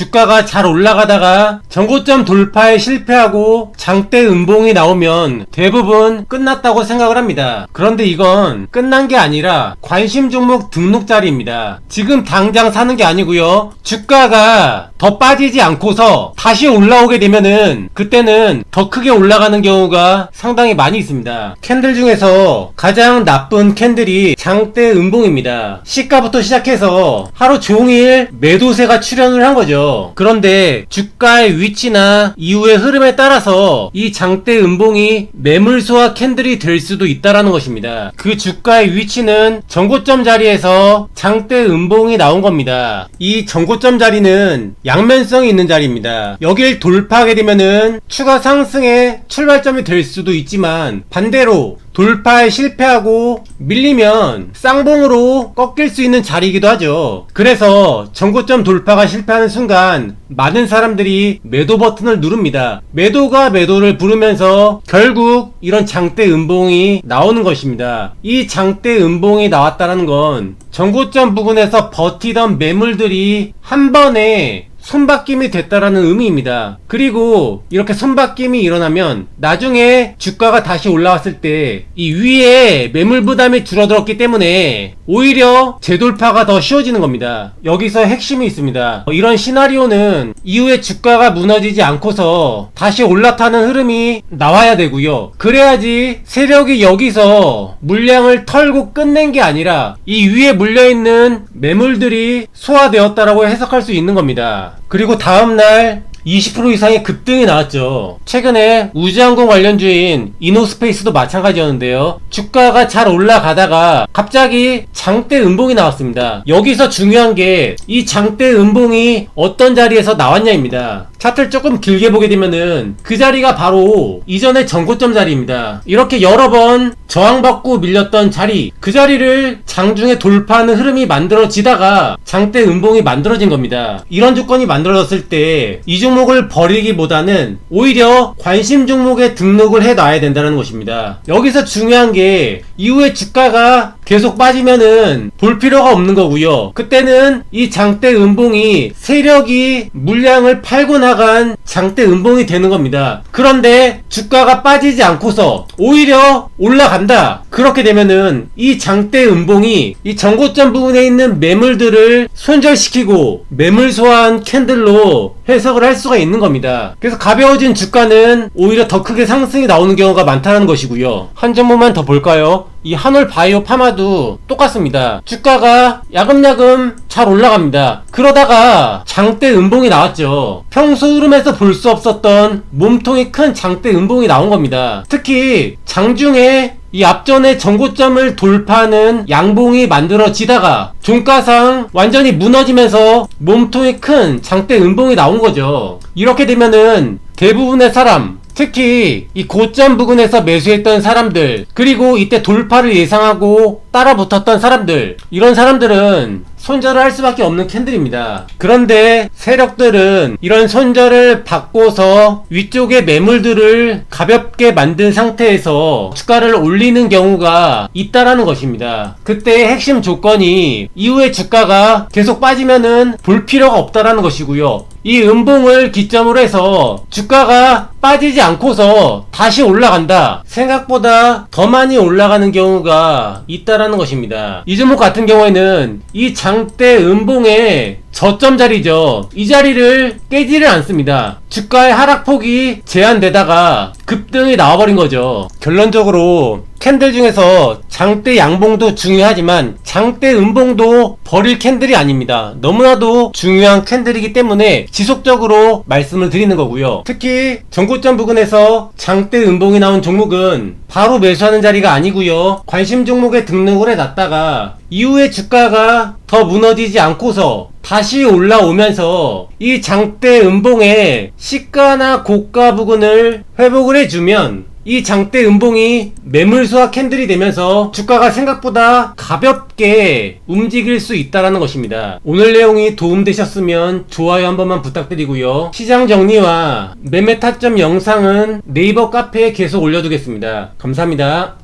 주가가 잘 올라가다가 전고점 돌파에 실패하고 장대 음봉이 나오면 대부분 끝났다고 생각을 합니다. 그런데 이건 끝난 게 아니라 관심 종목 등록 자리입니다. 지금 당장 사는 게 아니고요. 주가가 더 빠지지 않고서 다시 올라오게 되면은 그때는 더 크게 올라가는 경우가 상당히 많이 있습니다. 캔들 중에서 가장 나쁜 캔들이 장대 음봉입니다. 시가부터 시작해서 하루 종일 매도세가 출현을 한 거죠. 그런데 주가의 위치나 이후의 흐름에 따라서 이 장대 음봉이 매물소화 캔들이 될 수도 있다라는 것입니다. 그 주가의 위치는 전고점 자리에서 장대 음봉이 나온 겁니다. 이 전고점 자리는 양면성이 있는 자리입니다. 여길 돌파하게 되면은 추가 상승의 출발점이 될 수도 있지만 반대로 돌파에 실패하고 밀리면 쌍봉으로 꺾일 수 있는 자리이기도 하죠. 그래서 전고점 돌파가 실패하는 순간 많은 사람들이 매도 버튼을 누릅니다. 매도가 매도를 부르면서 결국 이런 장대 음봉이 나오는 것입니다. 이 장대 음봉이 나왔다는 건 전고점 부근에서 버티던 매물들이 한 번에 손바뀜이 됐다라는 의미입니다. 그리고 이렇게 손바뀜이 일어나면 나중에 주가가 다시 올라왔을 때 이 위에 매물 부담이 줄어들었기 때문에 오히려 재돌파가 더 쉬워지는 겁니다. 여기서 핵심이 있습니다. 이런 시나리오는 이후에 주가가 무너지지 않고서 다시 올라타는 흐름이 나와야 되고요. 그래야지 세력이 여기서 물량을 털고 끝낸 게 아니라 이 위에 물려있는 매물들이 소화되었다라고 해석할 수 있는 겁니다. 그리고 다음날 20% 이상의 급등이 나왔죠. 최근에 우주항공 관련주인 이노스페이스도 마찬가지였는데요. 주가가 잘 올라가다가 갑자기 장대 음봉이 나왔습니다. 여기서 중요한 게 이 장대 음봉이 어떤 자리에서 나왔냐입니다. 차트를 조금 길게 보게 되면은 그 자리가 바로 이전의 전고점 자리입니다. 이렇게 여러 번 저항받고 밀렸던 자리, 그 자리를 장중에 돌파하는 흐름이 만들어지다가 장대 음봉이 만들어진 겁니다. 이런 조건이 만들어졌을 때 이 종목을 버리기보다는 오히려 관심 종목에 등록을 해놔야 된다는 것입니다. 여기서 중요한 게 이후에 주가가 계속 빠지면은 볼 필요가 없는 거고요. 그때는 이 장대 음봉이 세력이 물량을 팔고 나간 장대 음봉이 되는 겁니다. 그런데 주가가 빠지지 않고서 오히려 올라간다. 그렇게 되면은 이 장대 음봉이 이 전고점 부분에 있는 매물들을 손절시키고 매물 소환 캔들로 해석을 할 수가 있는 겁니다. 그래서 가벼워진 주가는 오히려 더 크게 상승이 나오는 경우가 많다는 것이고요. 한 종목만 더 볼까요? 이 한올 바이오 파마도 똑같습니다. 주가가 야금야금 잘 올라갑니다. 그러다가 장대 음봉이 나왔죠. 평소 흐름에서 볼 수 없었던 몸통이 큰 장대 음봉이 나온 겁니다. 특히 장중에 이 앞전에 전고점을 돌파하는 양봉이 만들어지다가 종가상 완전히 무너지면서 몸통이 큰 장대 음봉이 나온 거죠. 이렇게 되면은 대부분의 사람, 특히 이 고점 부근에서 매수했던 사람들, 그리고 이때 돌파를 예상하고 따라 붙었던 사람들, 이런 사람들은 손절을 할 수밖에 없는 캔들입니다. 그런데 세력들은 이런 손절을 받고서 위쪽의 매물들을 가볍게 만든 상태에서 주가를 올리는 경우가 있다라는 것입니다. 그때의 핵심 조건이 이후에 주가가 계속 빠지면은 볼 필요가 없다라는 것이고요. 이 음봉을 기점으로 해서 주가가 빠지지 않고서 다시 올라간다. 생각보다 더 많이 올라가는 경우가 있다라는 것입니다. 이 종목 같은 경우에는 이 장대 음봉의 저점 자리죠. 이 자리를 깨지를 않습니다. 주가의 하락폭이 제한되다가 급등이 나와버린 거죠. 결론적으로 캔들 중에서 장대 양봉도 중요하지만 장대 음봉도 버릴 캔들이 아닙니다. 너무나도 중요한 캔들이기 때문에 지속적으로 말씀을 드리는 거고요. 특히 전고점 부근에서 장대 음봉이 나온 종목은 바로 매수하는 자리가 아니고요. 관심 종목에 등록을 해놨다가 이후에 주가가 더 무너지지 않고서 다시 올라오면서 이 장대 음봉의 시가나 고가 부근을 회복을 해주면 이 장대 음봉이 매물 소화 캔들이 되면서 주가가 생각보다 가볍게 움직일 수 있다는 것입니다. 오늘 내용이 도움되셨으면 좋아요 한 번만 부탁드리고요. 시장 정리와 매매 타점 영상은 네이버 카페에 계속 올려두겠습니다. 감사합니다.